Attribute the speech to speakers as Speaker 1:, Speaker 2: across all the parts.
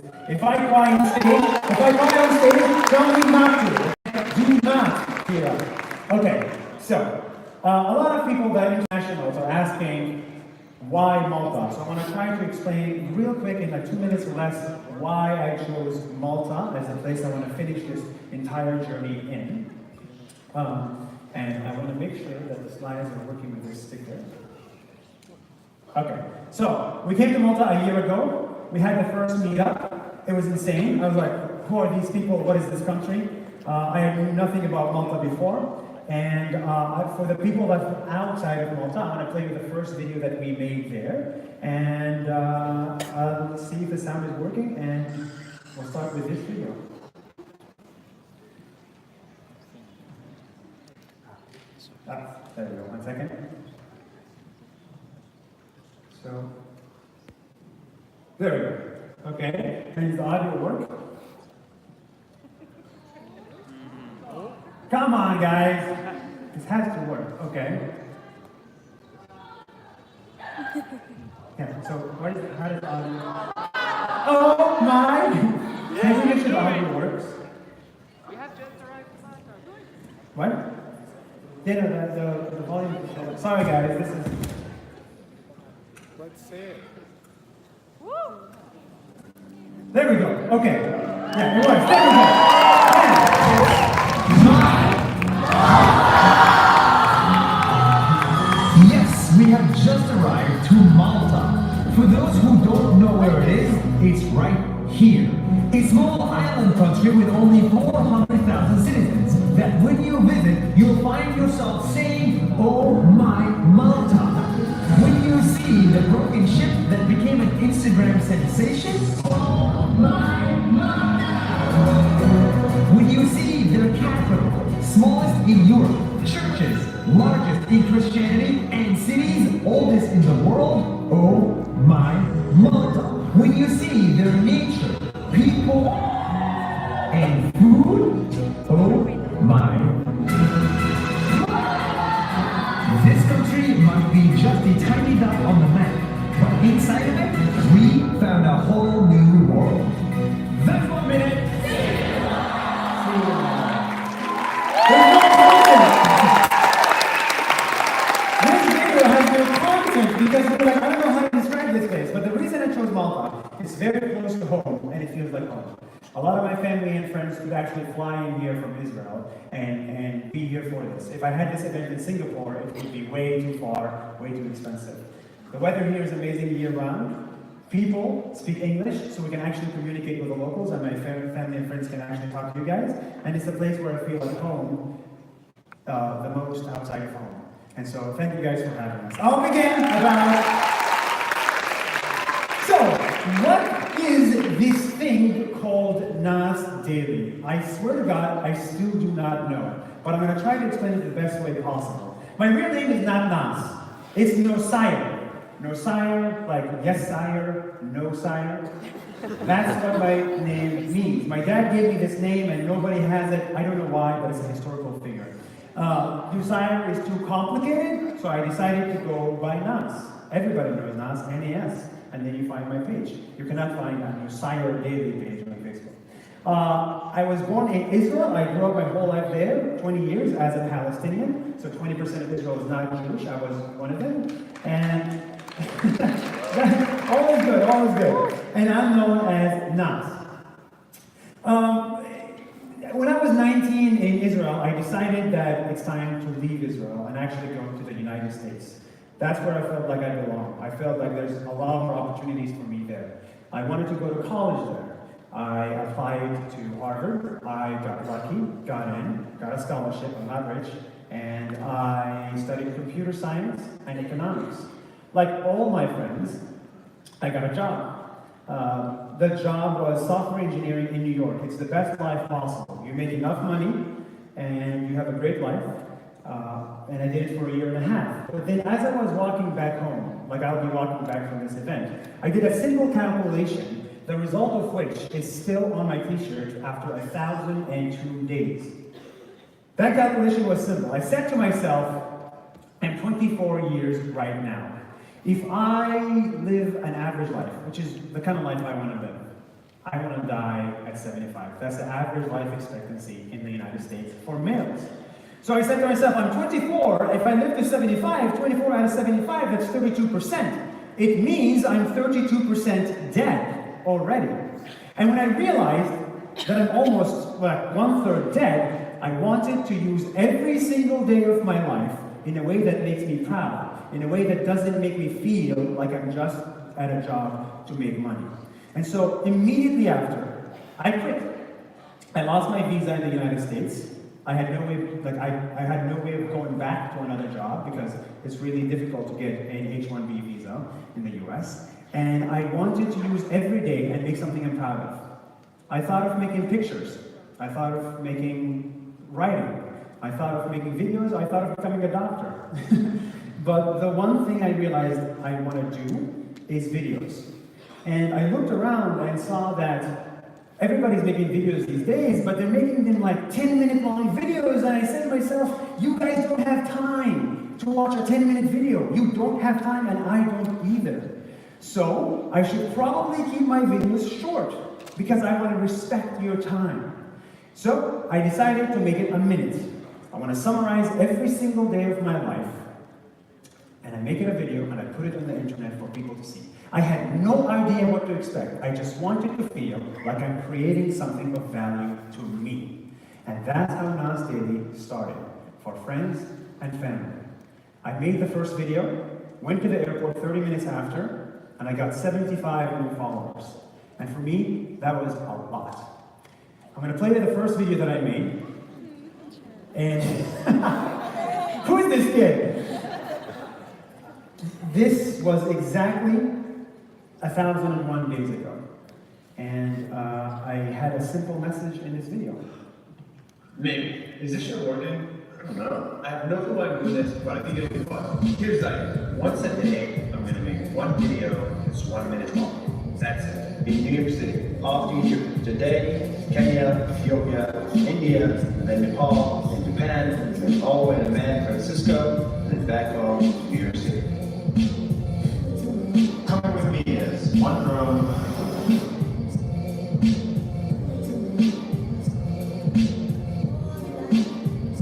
Speaker 1: If I cry on stage, tell me not to. Do not get up. Okay, so a lot of people that are internationals are asking why Malta. So I'm going to try to explain real quick in like 2 minutes or less why I chose Malta as the place I want to finish this entire journey in. And I want to make sure that the slides are working with this sticker. Okay, so we came to Malta a year ago. We had the first meetup. It was insane. I was like, who are these people? What is this country? I knew nothing about Malta before. And for the people that are outside of Malta, I'm going to play you the first video that we made there. And let's see if the sound is working. And we'll start with this video. There we go. 1 second. So, there we go. Okay. And does the audio work? Come on, guys. This has to work. Okay. Yeah. So, how does the audio? Oh my! Can you make sure the audio works?
Speaker 2: We have just arrived.
Speaker 1: What? Yeah, no, the volume is low. Sorry guys, this is...
Speaker 3: Let's see it.
Speaker 2: Woo!
Speaker 1: There we go, okay. Yeah, it works, there we go. Yeah.
Speaker 4: Yes, we have just arrived to Malta. For those who don't know where it is, it's right here. A small island country with only 400,000 citizens that when you visit, you'll find yourself saying, "Oh my Malta." When you see the broken ship that became an Instagram sensation, "Oh my Malta." When you see their capital, smallest in Europe, churches, largest in Christianity, and cities, oldest in the world, "Oh my Malta." When you see their nature, people, and food, "Oh my." This country might be just a tiny dot on the map, but inside of it, we found a whole new world. That's 1 minute.
Speaker 1: There's no content. This video has no content because I don't know how to describe this place, but the reason I chose Malta is very close to home and it feels like home. A lot of my family and friends could actually fly in here from Israel and be here for this. If I had this event in Singapore, it would be way too far, way too expensive. The weather here is amazing year-round. People speak English, so we can actually communicate with the locals, and my family and friends can actually talk to you guys. And it's a place where I feel at home the most outside of home. And so thank you guys for having us. I'll begin. So, what is this thing called NAS Daily? I swear to God, I still do not know. But I'm going to try to explain it the best way possible. My real name is not Nas. It's No Sire. No Sire, like yes sire, no sire. That's what my name means. My dad gave me this name and nobody has it. I don't know why, but it's a historical figure. Sire is too complicated, so I decided to go by Nas. Everybody knows Nas, N-A-S. And then you find my page. You cannot find a Sire Daily page on Facebook. I was born in Israel. I grew up my whole life there, 20 years as a Palestinian. So 20% of Israel is not Jewish. I was one of them. And all is good, all is good. And I'm known as Nas. When I was 19 in Israel, I decided that it's time to leave Israel and actually go to the United States. That's where I felt like I belong. I felt like there's a lot more opportunities for me there. I wanted to go to college there. I applied to Harvard. I got lucky, got in, got a scholarship. I'm not rich. And I studied computer science and economics. Like all my friends, I got a job. The job was software engineering in New York. It's the best life possible. You make enough money and you have a great life. And I did it for 1.5 years. But then as I was walking back home, like I'll be walking back from this event, I did a simple calculation, the result of which is still on my t-shirt after 1,002 days. That calculation was simple. I said to myself, I'm 24 years right now. If I live an average life, which is the kind of life I want to live, I want to die at 75. That's the average life expectancy in the United States for males. So I said to myself, I'm 24, if I live to 75, 24 out of 75, that's 32%. It means I'm 32% dead already. And when I realized that I'm almost like 1/3 dead, I wanted to use every single day of my life in a way that makes me proud, in a way that doesn't make me feel like I'm just at a job to make money. And so immediately after, I quit. I lost my visa in the United States. I had no way, I had no way of going back to another job because it's really difficult to get an H-1B visa in the US. And I wanted to use every day and make something I'm proud of. I thought of making pictures. I thought of making writing. I thought of making videos. I thought of becoming a doctor. But the one thing I realized I want to do is videos. And I looked around and saw that everybody's making videos these days, but they're making them like 10-minute long videos. And I said to myself, you guys don't have time to watch a 10-minute video. You don't have time, and I don't either. So I should probably keep my videos short because I want to respect your time. So I decided to make it a minute. I want to summarize every single day of my life, and I make it a video and I put it on the internet for people to see. I had no idea what to expect. I just wanted to feel like I'm creating something of value to me. And that's how NAS Daily started, for friends and family. I made the first video, went to the airport 30 minutes after, and I got 75 new followers. And for me, that was a lot. I'm going to play the first video that I made. And who is this kid? This was exactly 1,001 days ago. And I had a simple message in this video.
Speaker 3: Maybe. Is this your warning? I don't know. I have no clue why I'm doing this, but I think it'll be fun. Here's the idea. Once a day, I'm going to make one video that's 1 minute long. That's it. In New York City, off to Egypt, today, Kenya, Ethiopia, India, and then Nepal, and Japan, and then all the way to San Francisco, and then back home to New York City. Coming with me is one drone,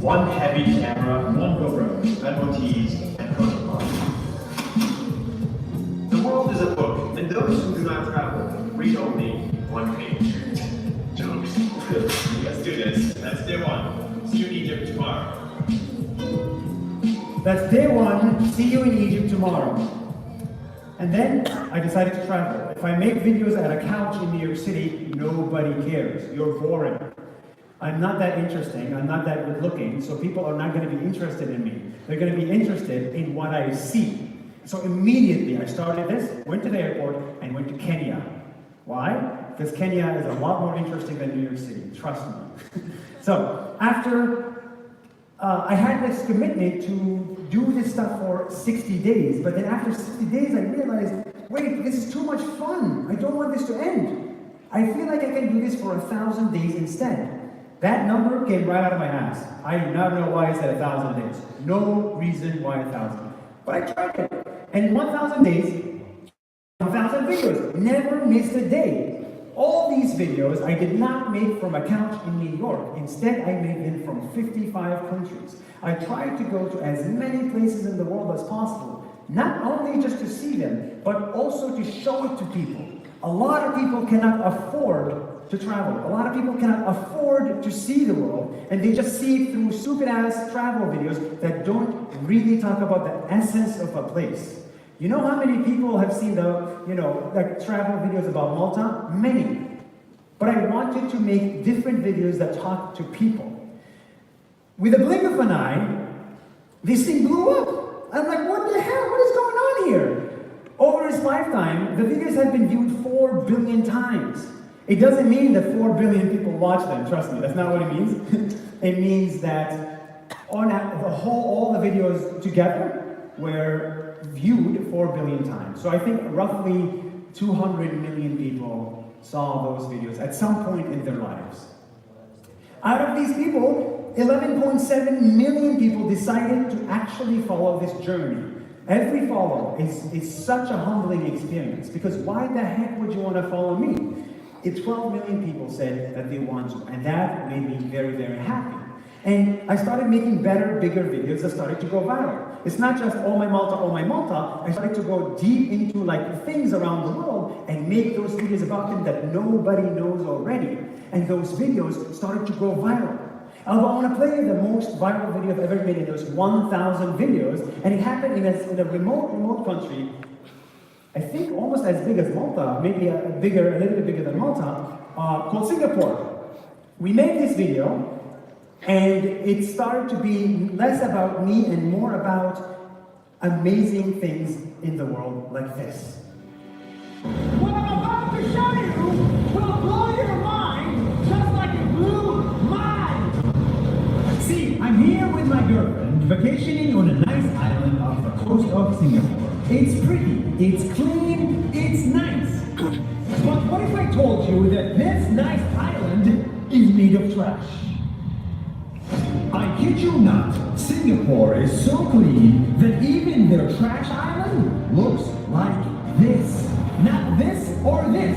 Speaker 3: one heavy camera, one GoPro, MOTs, and protocols. The world is a book, and those who do not travel read only one page. Jokes. Let's do this. That's day one. See you in Egypt tomorrow.
Speaker 1: That's day one, see you in Egypt tomorrow. And then I decided to travel. If I make videos at a couch in New York City, nobody cares. You're boring. I'm not that interesting, I'm not that good looking, so people are not going to be interested in me. They're going to be interested in what I see. So immediately I started this, went to the airport, and went to Kenya. Why? Because Kenya is a lot more interesting than New York City, trust me. So after I had this commitment to do this stuff for 60 days, but then after 60 days I realized, wait, this is too much fun. I don't want this to end. I feel like I can do this for 1,000 days instead. That number came right out of my ass. I do not know why I said 1,000 days. No reason why 1,000. But I tried it. And in 1,000 days, 1,000 videos. Never missed a day. All these videos I did not make from a couch in New York. Instead, I made them from 55 countries. I tried to go to as many places in the world as possible. Not only just to see them, but also to show it to people. A lot of people cannot afford to travel. A lot of people cannot afford to see the world, and they just see it through stupid-ass travel videos that don't really talk about the essence of a place. You know how many people have seen the, like travel videos about Malta? Many. But I wanted to make different videos that talk to people. With a blink of an eye, this thing blew up. I'm like, what the hell? What is going on here? Over his lifetime, the videos have been viewed 4 billion times. It doesn't mean that 4 billion people watch them, trust me, that's not what it means. It means that all the videos together were viewed 4 billion times. So I think roughly 200 million people saw those videos at some point in their lives. Out of these people, 11.7 million people decided to actually follow this journey. Every follow is such a humbling experience, because why the heck would you want to follow me? 12 million people said that they want to, and that made me very, very happy. And I started making better, bigger videos that started to go viral. It's not just, oh my Malta, oh my Malta. I started to go deep into like things around the world and make those videos about them that nobody knows already. And those videos started to go viral. I want to play you the most viral video I've ever made in those 1,000 videos, and it happened in a remote country, I think almost as big as Malta, maybe a little bit bigger than Malta, called Singapore. We made this video, and it started to be less about me and more about amazing things in the world like this.
Speaker 4: What I'm about to show you will blow your mind just like it blew mine. See, I'm here with my girlfriend, vacationing on a nice island off the coast of Singapore. It's pretty, it's clean, it's nice. But what if I told you that this nice island is made of trash? I kid you not, Singapore is so clean that even their trash island looks like this. Not this or this.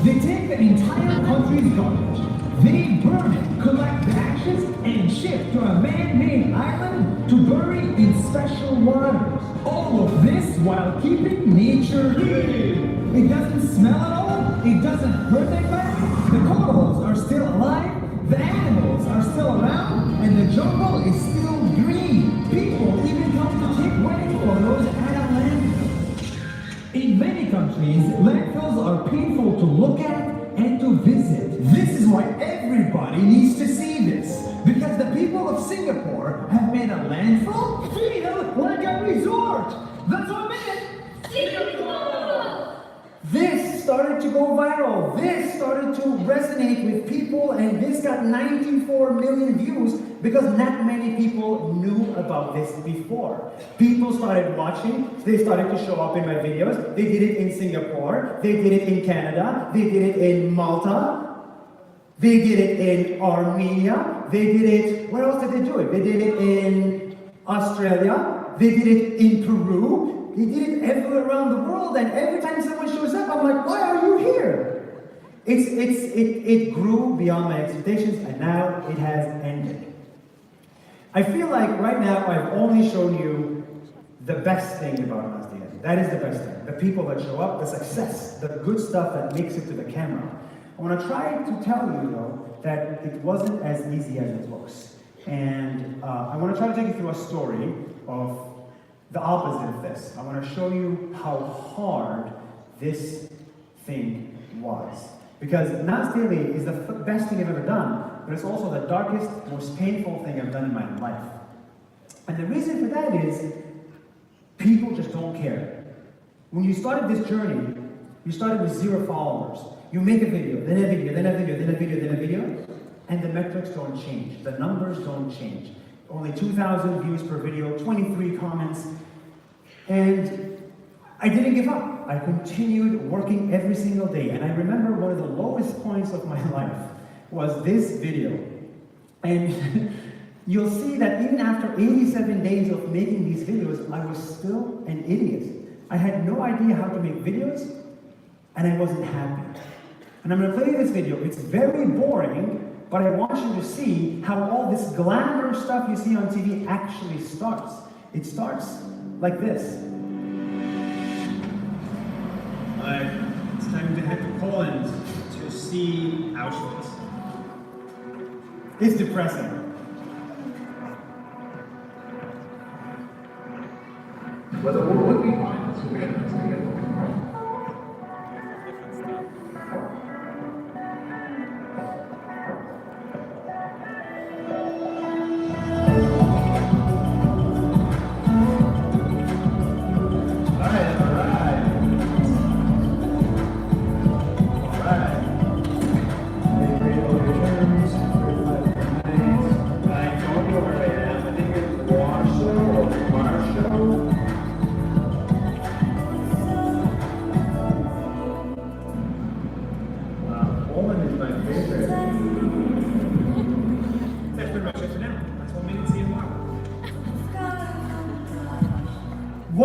Speaker 4: They take the entire country's garbage, they burn it, collect the ashes, and ship to a man-made island to bury in special waters. All of this while keeping nature clean. It doesn't smell at all, it doesn't hurt anybody, the corals are still alive, the animals are still around, and the jungle is still green. People even come to take wedding photos at a landfill. In many countries, landfills are painful to look at and to visit. This is why everybody needs to see this. Because the people of Singapore have made a landfill feel like a resort. That's what I meant. Singapore!
Speaker 1: This started to go viral. This started to resonate with people, and this got 94 million views because not many people knew about this before. People started watching, they started to show up in my videos. They did it in Singapore, they did it in Canada, they did it in Malta, they did it in Armenia, they did it, where else did they do it? They did it in Australia, they did it in Peru, they did it everywhere around the world, and every time someone shows up, I'm like, why are you here? It grew beyond my expectations, and now it has ended. I feel like right now I've only shown you the best thing about NAS DAILY. That is the best thing. The people that show up, the success, the good stuff that makes it to the camera. I want to try to tell you, though, that it wasn't as easy as it looks. And I want to try to take you through a story of the opposite of this. I want to show you how hard this thing was. Because NAS DAILY is the best thing I've ever done, but it's also the darkest, most painful thing I've done in my life. And the reason for that is, people just don't care. When you started this journey, you started with 0 followers. You make a video, then a video, then a video, then a video, then a video, and the metrics don't change. The numbers don't change. Only 2,000 views per video, 23 comments, and I didn't give up. I continued working every single day, and I remember one of the lowest points of my life was this video. And you'll see that even after 87 days of making these videos, I was still an idiot. I had no idea how to make videos, and I wasn't happy. And I'm going to play you this video. It's very boring, but I want you to see how all this glamour stuff you see on TV actually starts. It starts like this. It's time to head to Poland to see Auschwitz. It's depressing.
Speaker 5: But the war would be fine. That's what we had.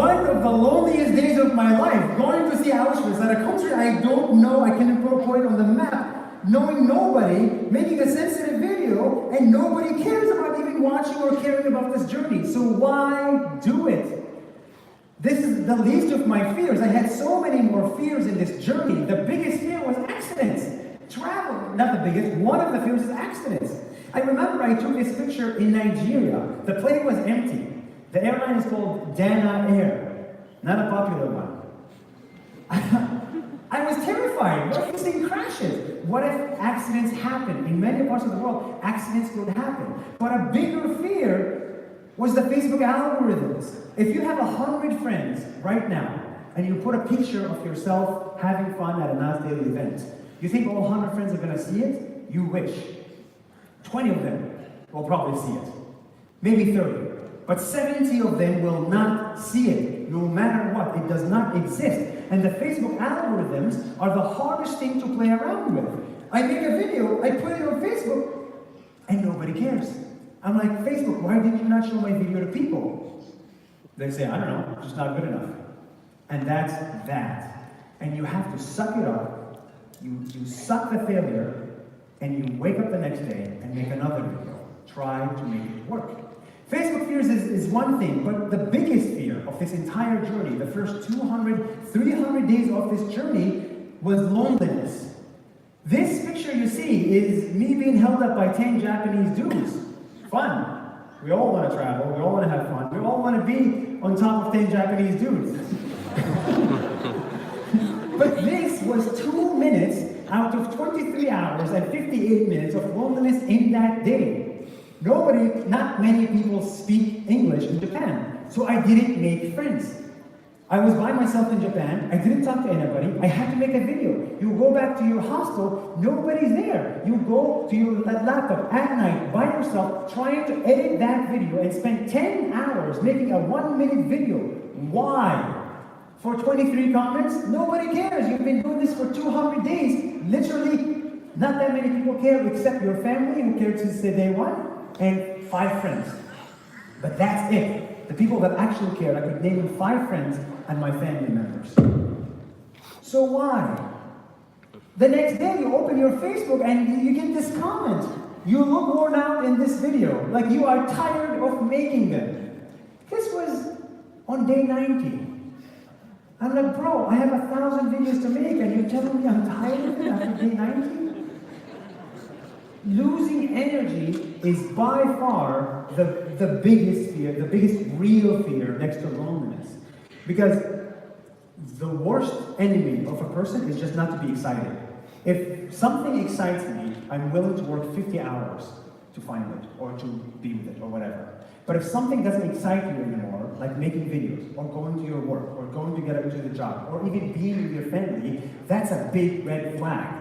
Speaker 1: one of the loneliest days of my life, going to see Auschwitz, at a country I don't know, I can put it on the map, knowing nobody, making a sensitive video, and nobody cares about even watching or caring about this journey. So why do it? This is the least of my fears. I had so many more fears in this journey. The biggest fear was accidents. Travel, not the biggest, one of the fears is accidents. I remember I took this picture in Nigeria. The plane was empty. The airline is called Dana Air, not a popular one. I was terrified. What if this thing crashes? What if accidents happen? In many parts of the world, accidents could happen. But a bigger fear was the Facebook algorithms. If you have 100 friends right now, and you put a picture of yourself having fun at a NAS Daily event, you think all 100 friends are going to see it? You wish. 20 of them will probably see it. Maybe 30. But 70 of them will not see it, no matter what. It does not exist. And the Facebook algorithms are the hardest thing to play around with. I make a video, I put it on Facebook, and nobody cares. I'm like, Facebook, why did you not show my video to people? They say, I don't know, it's just not good enough. And that's that. And you have to suck it up. You suck the failure, and you wake up the next day and make another video. Try to make it work. Facebook fears is one thing, but the biggest fear of this entire journey, the first 200, 300 days of this journey, was loneliness. This picture you see is me being held up by 10 Japanese dudes. Fun. We all want to travel, we all want to have fun, we all want to be on top of 10 Japanese dudes. But this was 2 minutes out of 23 hours and 58 minutes of loneliness in that day. Not many people speak English in Japan, so I didn't make friends. I was by myself in Japan, I didn't talk to anybody, I had to make a video. You go back to your hostel, nobody's there. You go to your laptop at night by yourself, trying to edit that video and spend 10 hours making a 1-minute video. Why? For 23 comments? Nobody cares. You've been doing this for 200 days. Literally, not that many people care except your family who cared since day one, and 5 friends. But that's it. The people that actually cared, I could name them 5 friends and my family members. So why? The next day you open your Facebook and you get this comment. You look worn out in this video, like you are tired of making them. This was on day 90. I'm like, bro, I have 1,000 videos to make and you're telling me I'm tired of it after day 90? Losing energy is by far the biggest fear, the biggest real fear next to loneliness. Because the worst enemy of a person is just not to be excited. If something excites me, I'm willing to work 50 hours to find it, or to be with it, or whatever. But if something doesn't excite you anymore, like making videos, or going to your work, or going to get into the job, or even being with your family, that's a big red flag.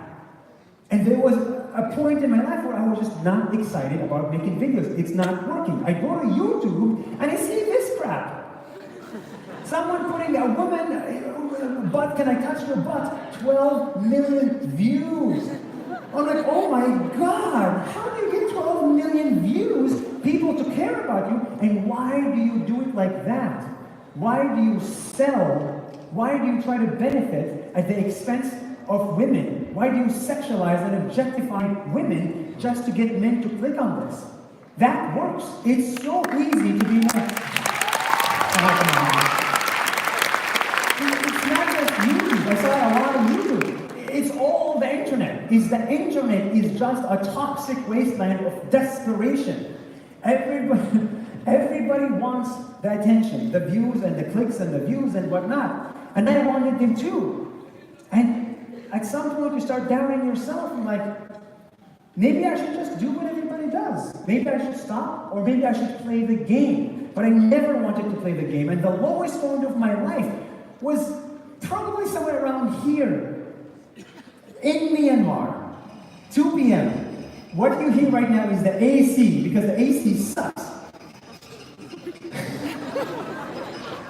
Speaker 1: And there was a point in my life where I was just not excited about making videos. It's not working. I go to YouTube and I see this crap. Someone putting a woman, butt, can I touch your butt? 12 million views. I'm like, oh my God, how do you get 12 million views, people to care about you, and why do you do it like that? Why do you sell? Why do you try to benefit at the expense of women? Why do you sexualize and objectify women just to get men to click on this? That works. It's so easy to be like, it's not just YouTube. I saw a lot of YouTube. It's all the internet. The internet is just a toxic wasteland of desperation. Everybody wants the attention, the views and the clicks and the views and whatnot. And I wanted them too. And at some point you start doubting yourself and like, maybe I should just do what everybody does. Maybe I should stop, or maybe I should play the game. But I never wanted to play the game. And the lowest point of my life was probably somewhere around here. In Myanmar, 2 p.m. What you hear right now is the AC, because the AC sucks.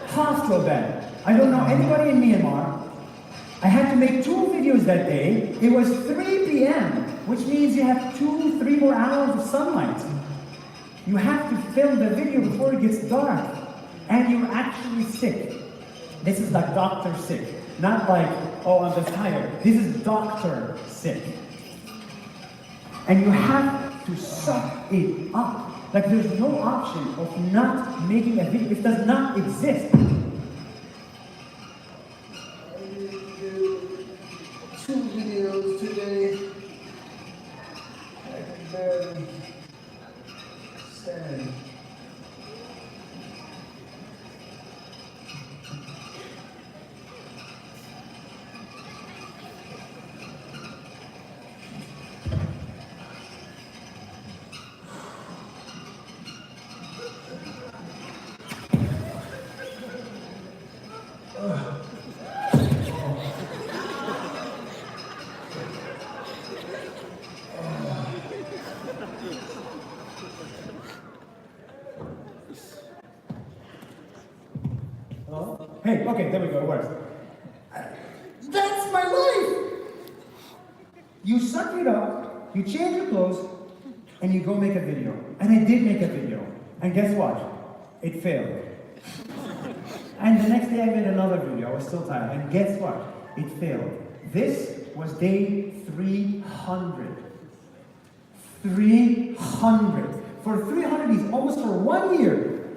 Speaker 1: Hostel bed. I don't know anybody in Myanmar. I had to make 2 videos that day. It was 3 p.m., which means you have 2-3 more hours of sunlight. You have to film the video before it gets dark. And you're actually sick. This is like doctor sick. Not like, oh, I'm just tired. This is doctor sick. And you have to suck it up. Like there's no option of not making a video. It does not exist.
Speaker 6: I need to do 2 videos today. I can barely stand.
Speaker 1: Hello? Hey, okay, there we go, it works.
Speaker 6: That's my life!
Speaker 1: You suck it up, you change your clothes, and you go make a video. And I did make a video. And guess what? It failed. And the next day I made another video. I was still tired. And guess what? It failed. This was day 300. 300. For 300 days, almost for 1 year,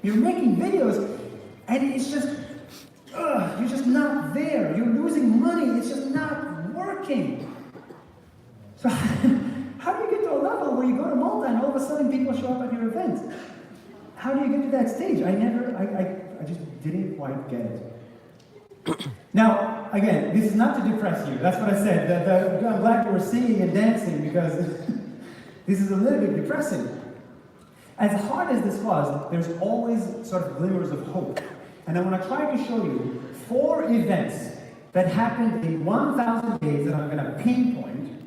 Speaker 1: you're making videos, and it's just, you're just not there. You're losing money. It's just not working. So how do you get to a level where you go to Malta and all of a sudden people show up at your event? How do you get to that stage? I just didn't quite get it. Now, again, this is not to depress you. That's what I said. I'm glad you were singing and dancing because this is a little bit depressing. As hard as this was, there's always sort of glimmers of hope. And I want to try to show you 4 events that happened in 1,000 days that I'm going to pinpoint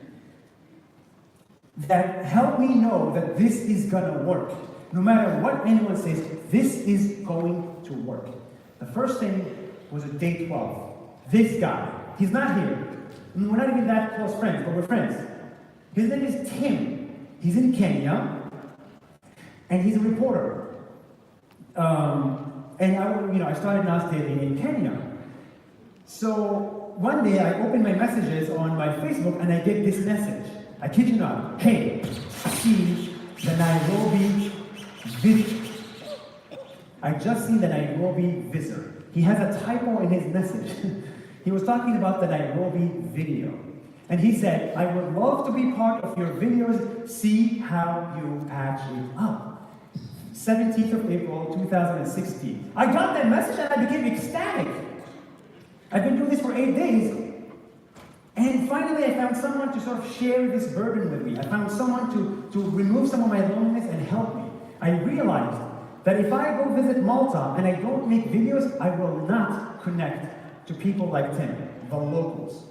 Speaker 1: that help me know that this is going to work. No matter what anyone says, this is going to work. The first thing was at day 12. This guy, he's not here. We're not even that close friends, but we're friends. His name is Tim. He's in Kenya, and he's a reporter. And I started NAS Daily in Kenya. So one day I opened my messages on my Facebook and I get this message. I kid you not. Hey, see the Nairobi visitor. I just seen the Nairobi visitor. He has a typo in his message. He was talking about the Nairobi video. And he said, I would love to be part of your videos. See how you patch it up. 17th of April, 2016. I got that message and I became ecstatic. I've been doing this for 8 days. And finally I found someone to sort of share this burden with me. I found someone to remove some of my loneliness and help me. I realized that if I go visit Malta and I don't make videos, I will not connect to people like Tim, the locals.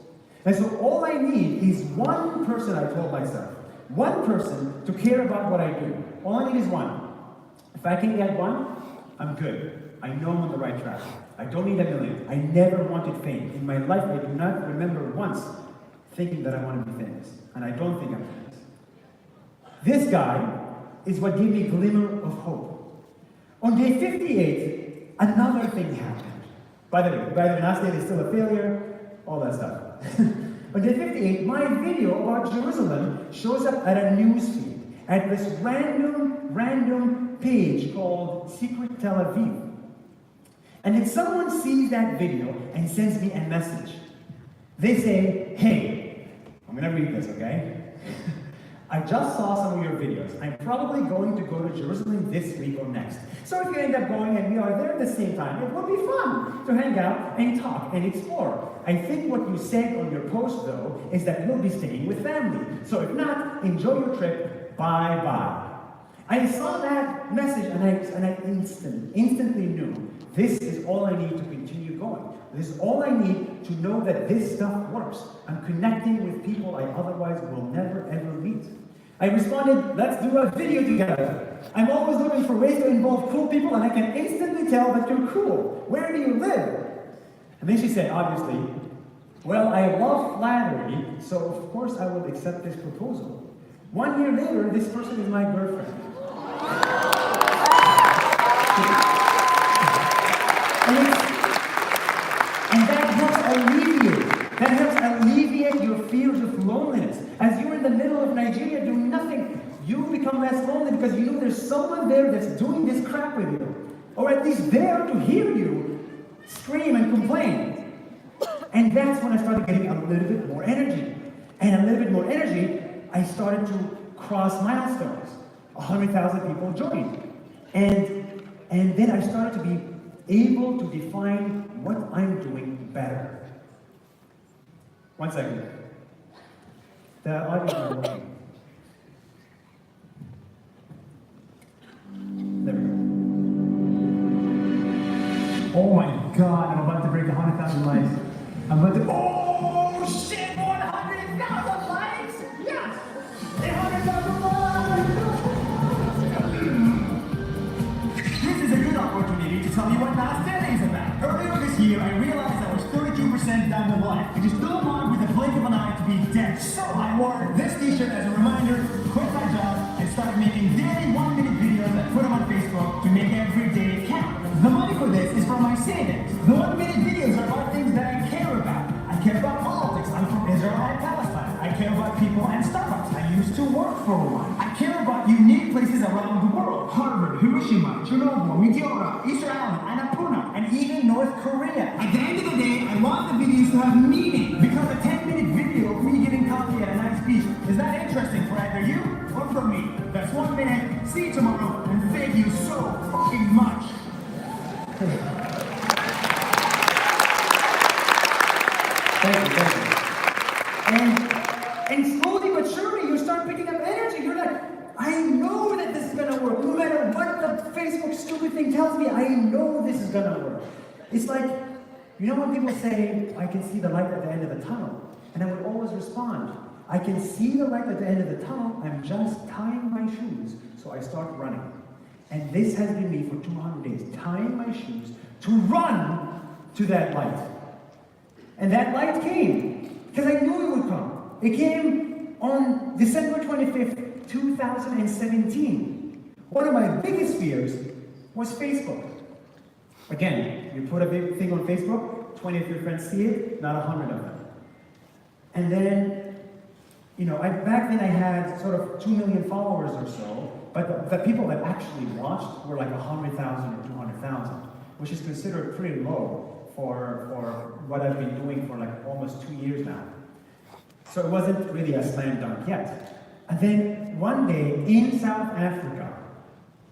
Speaker 1: And so all I need is one person, I told myself, one person to care about what I do. All I need is one. If I can get one, I'm good. I know I'm on the right track. I don't need a million. I never wanted fame. In my life, I do not remember once thinking that I want to be famous. And I don't think I'm famous. This guy is what gave me a glimmer of hope. On day 58, another thing happened. By the way, NAS Daily is still a failure, all that stuff. On day 58, my video about Jerusalem shows up at a news feed, at this random page called Secret Tel Aviv. And then someone sees that video and sends me a message. They say, hey, I'm gonna read this, okay? I just saw some of your videos. I'm probably going to go to Jerusalem this week or next. So if you end up going and we are there at the same time, it will be fun to hang out and talk and explore. I think what you said on your post, though, is that you'll be staying with family. So if not, enjoy your trip. Bye-bye. I saw that message and I instantly knew this is all I need to continue going. This is all I need to know that this stuff works. I'm connecting with people I otherwise will never ever meet. I responded, let's do a video together. I'm always looking for ways to involve cool people and I can instantly tell that you're cool. Where do you live? And then she said, obviously, well, I love flattery, so of course I will accept this proposal. 1 year later, this person is my girlfriend. fears of loneliness. As you're in the middle of Nigeria doing nothing, you become less lonely because you know there's someone there that's doing this crap with you. Or at least there to hear you scream and complain. And that's when I started getting a little bit more energy. And a little bit more energy, I started to cross milestones. 100,000 people joined. And then I started to be able to define what I'm doing better. 1 second. The audio is not working. There we go.
Speaker 4: Oh my God, I'm about to break 100,000 likes. I'm about to. Oh shit! 100,000 likes! Yes! 100,000 likes! This is a good opportunity to tell you what NAS Daily is about. Earlier this year, I realized I was 32% down the line, which is still on with a blink of an eye to be dead. So I wore this t-shirt as a reminder, quit my job, and started making daily 1-minute videos and put them on Facebook to make every day count. The money for this is from my savings. The 1-minute videos are about things that I care about. I care about politics. I'm from Israel and Palestine. I care about people and Starbucks. I used to work for one. I care about unique places around the world. Harvard, Hiroshima, Chernobyl, Meteora, Easter Island, Annapurna, and even North Korea. At the end of the day, I want the videos to have meaning. Because a 10-minute video of me getting coffee at a nice beach is not interesting for either you or for me. That's 1 minute. See you tomorrow, and thank you so fucking much.
Speaker 1: Thank you. And slowly but surely you start picking up energy. You're like, I know that this is gonna work. No matter what the Facebook stupid thing tells me, I know this is gonna work. It's like, you know when people say, I can see the light at the end of the tunnel? And I would always respond, I can see the light at the end of the tunnel, I'm just tying my shoes, so I start running. And this has been me for 200 days, tying my shoes to run to that light. And that light came, because I knew it would come. It came on December 25th, 2017. One of my biggest fears was Facebook. Again, you put a big thing on Facebook, 20 of your friends see it, not 100 of them. And then, you know, back then I had sort of 2 million followers or so, but the people that actually watched were like 100,000 or 200,000, which is considered pretty low for what I've been doing for like almost 2 years now. So it wasn't really a slam dunk yet. And then one day in South Africa,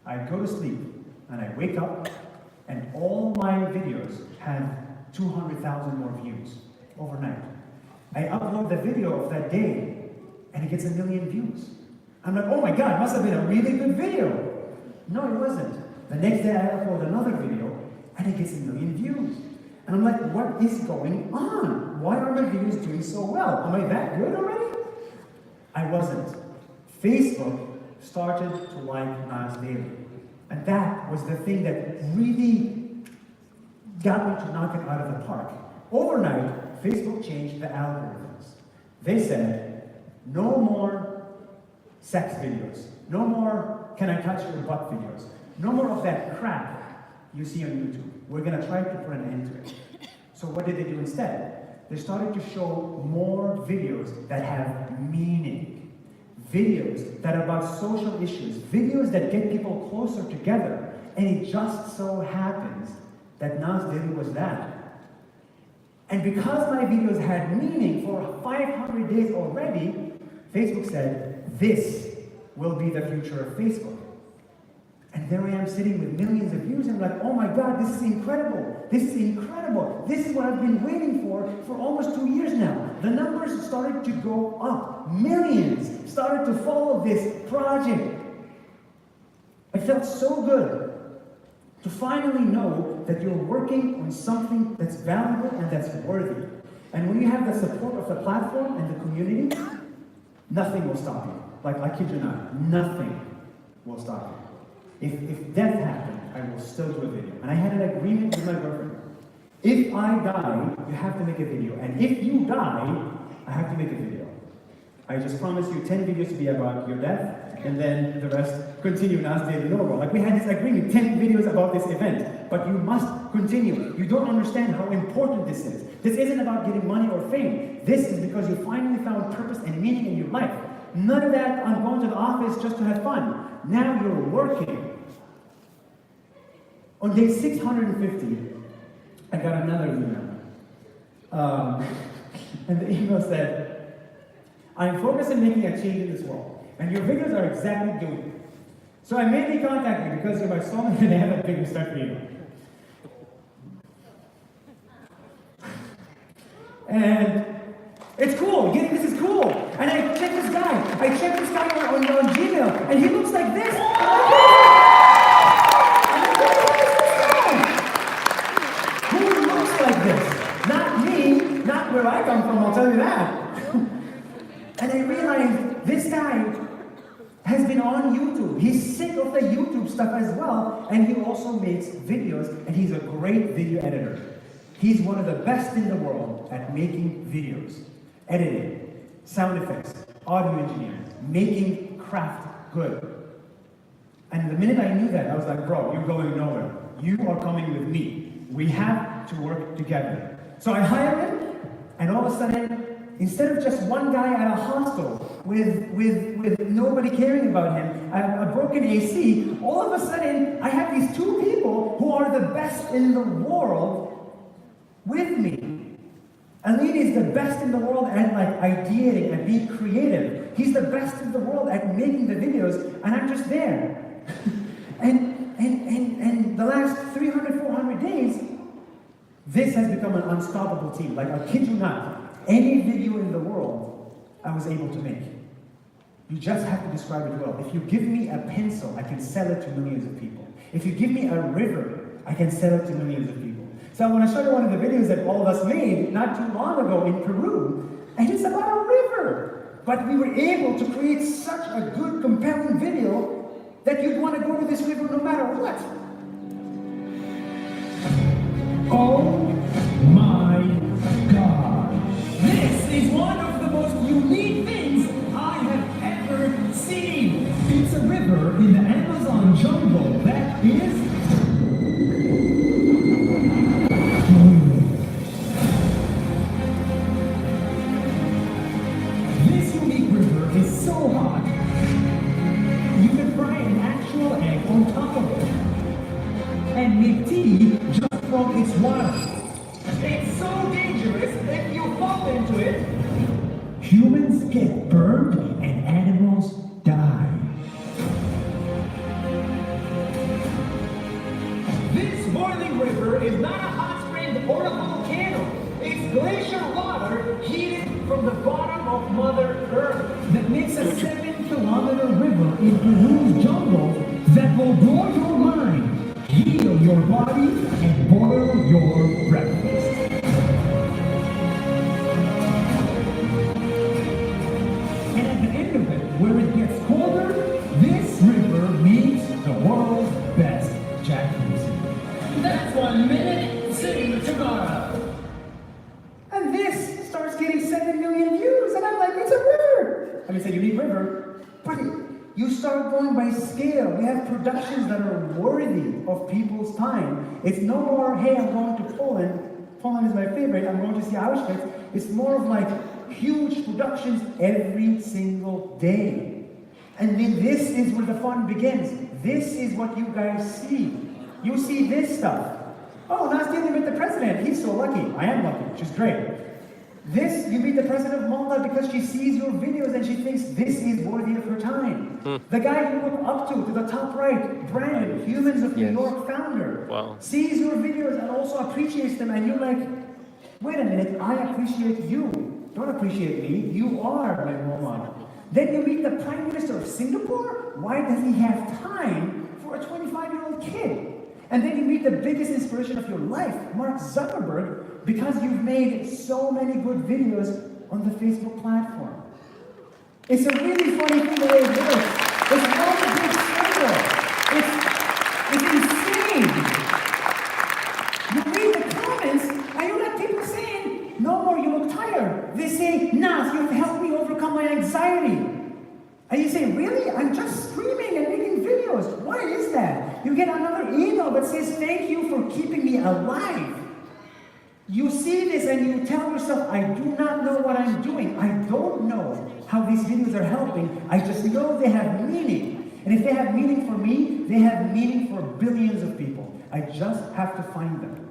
Speaker 1: I go to sleep and I wake up and all my videos have 200,000 more views overnight. I upload the video of that day and it gets 1 million views. I'm like, oh my God, it must have been a really good video. No, it wasn't. The next day I upload another video and it gets 1 million views. And I'm like, what is going on? Why are my videos doing so well? Am I that good already? I wasn't. Facebook started to like NAS Daily. And that was the thing that really got me to knock it out of the park. Overnight, Facebook changed the algorithms. They said, no more sex videos. No more can I touch your butt videos. No more of that crap you see on YouTube. We're going to try to put an end to it. So what did they do instead? They started to show more videos that have meaning. Videos that are about social issues. Videos that get people closer together. And it just so happens that NAS Daily was that. And because my videos had meaning for 500 days already, Facebook said, this will be the future of Facebook. And there I am sitting with millions of views and I'm like, oh my God, this is incredible. This is incredible. This is what I've been waiting for almost 2 years now. The numbers started to go up. Millions started to follow this project. I felt so good to finally know that you're working on something that's valuable and that's worthy. And when you have the support of the platform and the community, nothing will stop you. Like, I kid you not, nothing will stop you. If death happened, I will still do a video. And I had an agreement with my girlfriend. If I die, you have to make a video. And if you die, I have to make a video. I just promise you 10 videos to be about your death, and then the rest continue NAS Daily logo. Like we had this agreement, 10 videos about this event, but you must continue. You don't understand how important this is. This isn't about getting money or fame. This is because you finally found purpose and meaning in your life. None of that, I'm going to the office just to have fun. Now you're working. On day 650, I got another email. And the email said, I'm focused on making a change in this world, and your videos are exactly doing it. So I made you contact me because you're my soulmate and I have a big respect for you. And it's cool, this is cool. And I checked this guy on Gmail, and he looks like this. Who looks like this? Not me, not where I come from, I'll tell you that. And I realized this guy has been on YouTube. He's sick of the YouTube stuff as well, and he also makes videos, and he's a great video editor. He's one of the best in the world at making videos, editing, sound effects, audio engineering, making craft good. And the minute I knew that, I was like, bro, you're going nowhere. You are coming with me. We have to work together. So I hired him, and all of a sudden, instead of just one guy at a hostel with nobody caring about him, a broken AC, all of a sudden, I have these two people who are the best in the world with me. Aline is the best in the world at like ideating and being creative. He's the best in the world at making the videos, and I'm just there. and the last 300, 400 days, this has become an unstoppable team. Like, I kid you not, any video in the world, I was able to make. You just have to describe it well. If you give me a pencil, I can sell it to millions of people. If you give me a river, I can sell it to millions of people. So I want to show you one of the videos that all of us made not too long ago in Peru, and it's about a river. But we were able to create such a good, compelling video that you'd want to go to this river no matter what.
Speaker 4: Oh my God. This is one of the most unique things I have ever seen. It's a river in the Amazon jungle that is this unique river is so hot. You can fry an actual egg on top of it and make tea just from its water. It's so dangerous if you fall into it. Humans get burned and animals die. This boiling river is not a hot spring or a volcano. It's glacier water heated from the bottom of Mother Earth. That makes a 7-kilometer river in Peru's jungle that will blow your mind, heal your body, and boil your breakfast. And at the end of it, where it gets colder, this river meets the world's best jacuzzi. That's 1 minute, sitting tomorrow.
Speaker 1: And this starts getting 7 million views, and I'm like, it's a river. I mean, it's a unique river, but you start going by scale. We have productions that are worthy of people's time. It's no more, hey, I'm going to Poland. Poland is my favorite. I'm going to see Auschwitz. It's more of like huge productions every single day. And then this is where the fun begins. This is what you guys see. You see this stuff. Oh, NAS Daily with the president. He's so lucky. I am lucky. She's great. This, you meet the president of Malta because she sees your videos and she thinks this is worthy of her time. The guy you look up to the top right, Brandon, Humans of New York founder, sees your videos and also appreciates them, and you're like, wait a minute, I appreciate you. Don't appreciate me. You are my role model. Then you meet the Prime Minister of Singapore. Why does he have time for a 25-year-old kid? And then you meet the biggest inspiration of your life, Mark Zuckerberg, because you've made so many good videos on the Facebook platform. It's a really funny thing the way it works. It's not a big circle. It's insane. You read the comments, and you got people saying, no more, you look tired. They say, Nas, you've helped me overcome my anxiety. And you say, really? I'm just you get another email that says, thank you for keeping me alive. You see this and you tell yourself, I do not know what I'm doing. I don't know how these videos are helping. I just know they have meaning. And if they have meaning for me, they have meaning for billions of people. I just have to find them.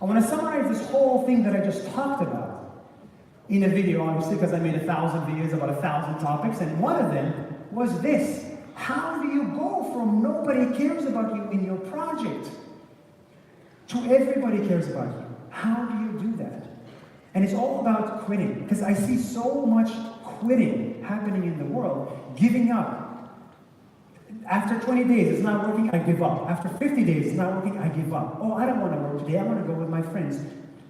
Speaker 1: I want to summarize this whole thing that I just talked about in a video, obviously, because I made 1,000 videos about 1,000 topics, and one of them was this. How do you go from nobody cares about you in your project to everybody cares about you? How do you do that? And it's all about quitting, because I see so much quitting happening in the world, giving up. After 20 days, it's not working, I give up. After 50 days, it's not working, I give up. Oh, I don't want to work today, I want to go with my friends.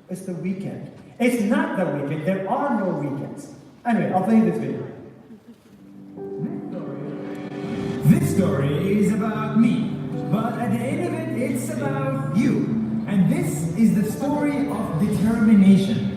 Speaker 1: It's the weekend. It's not the weekend, there are no weekends. Anyway, I'll play this video.
Speaker 4: This story is about me, but at the end of it, it's about you. And this is the story of determination.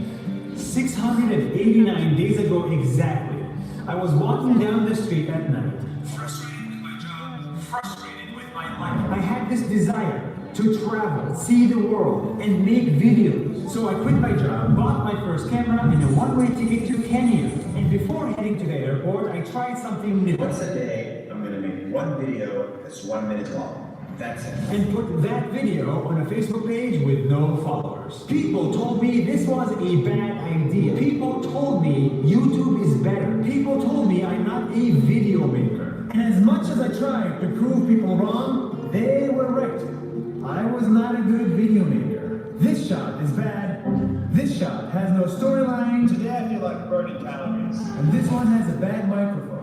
Speaker 4: 689 days ago exactly, I was walking down the street at night, frustrated with my job, frustrated with my life. I had this desire to travel, see the world, and make videos. So I quit my job, bought my first camera, and a one-way ticket to Kenya. And before heading to the airport, I tried something new.
Speaker 3: Once a day, I'm gonna make one video that's 1 minute long. That's it.
Speaker 4: And put that video on a Facebook page with no followers. People told me this was a bad idea. People told me YouTube is better. People told me I'm not a video maker. And as much as I tried to prove people wrong, they were right. I was not a good video maker. This shot is bad. This shot has no storyline.
Speaker 1: Today I feel like burning calories.
Speaker 4: And this one has a bad microphone.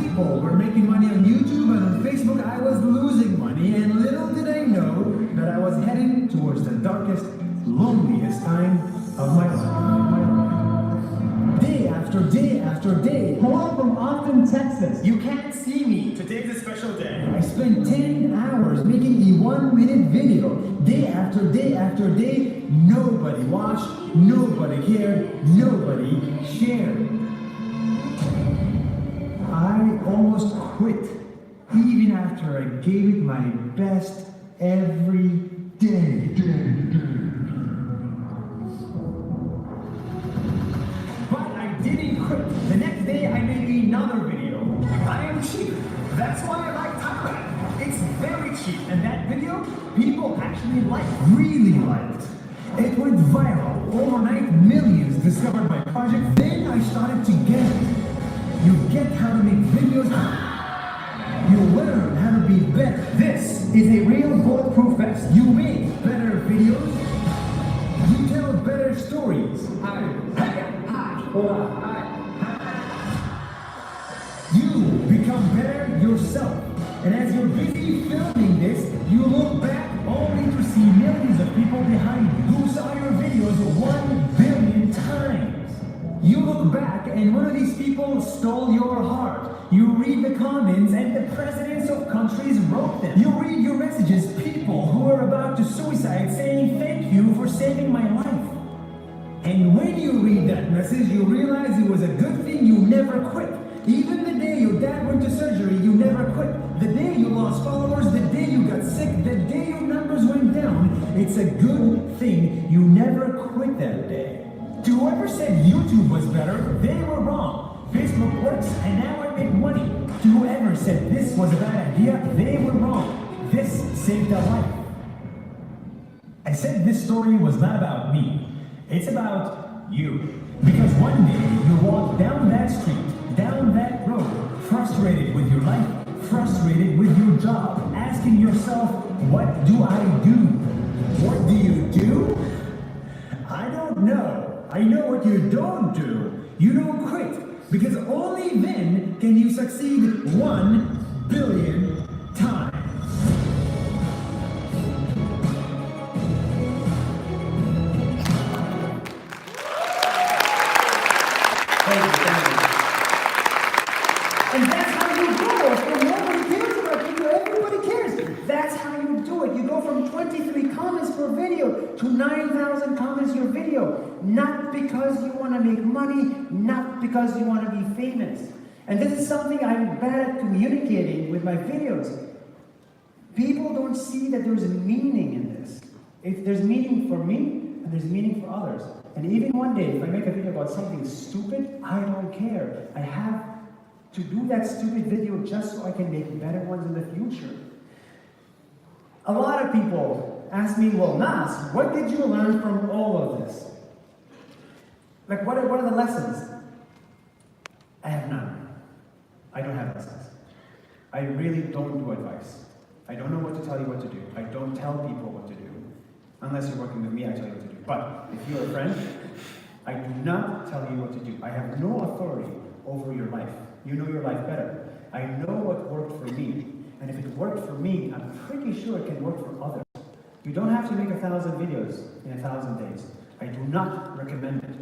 Speaker 4: People were making money on YouTube, and on Facebook I was losing money, and little did I know that I was heading towards the darkest, loneliest time of my life. Day after day after day. Hello from Austin, Texas. You can't see me.
Speaker 1: Today's a special day.
Speaker 4: I spent 10 hours making a 1-minute video. Day after day after day, nobody watched, nobody cared, nobody shared. I almost quit, even after I gave it my best every day. But I didn't quit. The next day I made another video. I am cheap. That's why I like Thailand. It's very cheap. And that video, people actually liked, really liked. It went viral. Overnight, millions discovered my project. Then I started to get it. You get how to make videos. You learn how to be better. This is a real bulletproof vest. You make better videos. You tell better stories. You become better yourself. And as you're busy filming this, you look back only to see millions of people behind you who saw your videos 1 billion times. You look back and one of these people stole your heart. You read the comments and the presidents of countries wrote them. You read your messages, people who are about to suicide saying thank you for saving my life. And when you read that message, you realize it was a good thing you never quit. Even the day your dad went to surgery, you never quit. The day you lost followers, the day you got sick, the day your numbers went down, it's a good thing you never quit that day. To whoever said YouTube was better, they were wrong. Facebook works and now I make money. To whoever said this was a bad idea, they were wrong. This saved a life. I said this story was not about me. It's about you. Because one day you walk down that street, down that road, frustrated with your life, frustrated with your job, asking yourself, what do I do? What do you do? I don't know. I know what you don't do. You don't quit. Because only then can you succeed 1 billion times.
Speaker 1: And that's how you go from nobody cares about you to everybody cares. That's how you do it. You go from 23 comments per video to 9,000 comments your video. Not because you want to make money, not because you want to be famous. And this is something I'm bad at communicating with my videos. People don't see that there's meaning in this. If there's meaning for me, and there's meaning for others. And even one day, if I make a video about something stupid, I don't care. I have to do that stupid video just so I can make better ones in the future. A lot of people ask me, well, Nas, what did you learn from all of this? Like, what are the lessons? I have none. I don't have lessons. I really don't do advice. I don't know what to tell you what to do. I don't tell people what to do. Unless you're working with me, I tell you what to do. But if you're a friend, I do not tell you what to do. I have no authority over your life. You know your life better. I know what worked for me. And if it worked for me, I'm pretty sure it can work for others. You don't have to make 1,000 videos in 1,000 days. I do not recommend it.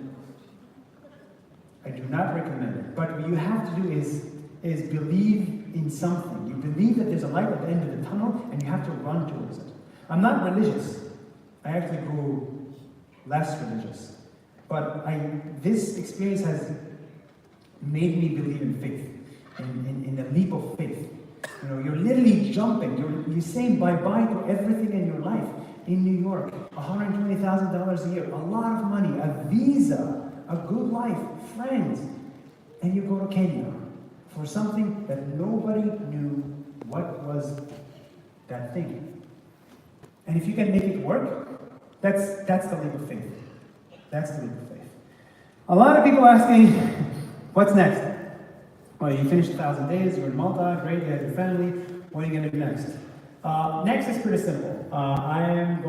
Speaker 1: I do not recommend it. But what you have to do is believe in something. You believe that there's a light at the end of the tunnel, and you have to run towards it. I'm not religious. I actually grew less religious. But this experience has made me believe in faith, in the leap of faith. You know, you're literally jumping. You're saying bye-bye to everything in your life. In New York, $120,000 a year, a lot of money, a visa, a good life, friends, and you go to Kenya for something that nobody knew what was that thing. And if you can make it work, that's the leap of faith. That's the leap of faith. A lot of people ask me, what's next? Well, you finished 1,000 days, you're in Malta, great, you have your family, what are you going to do next? Next is pretty simple. I am going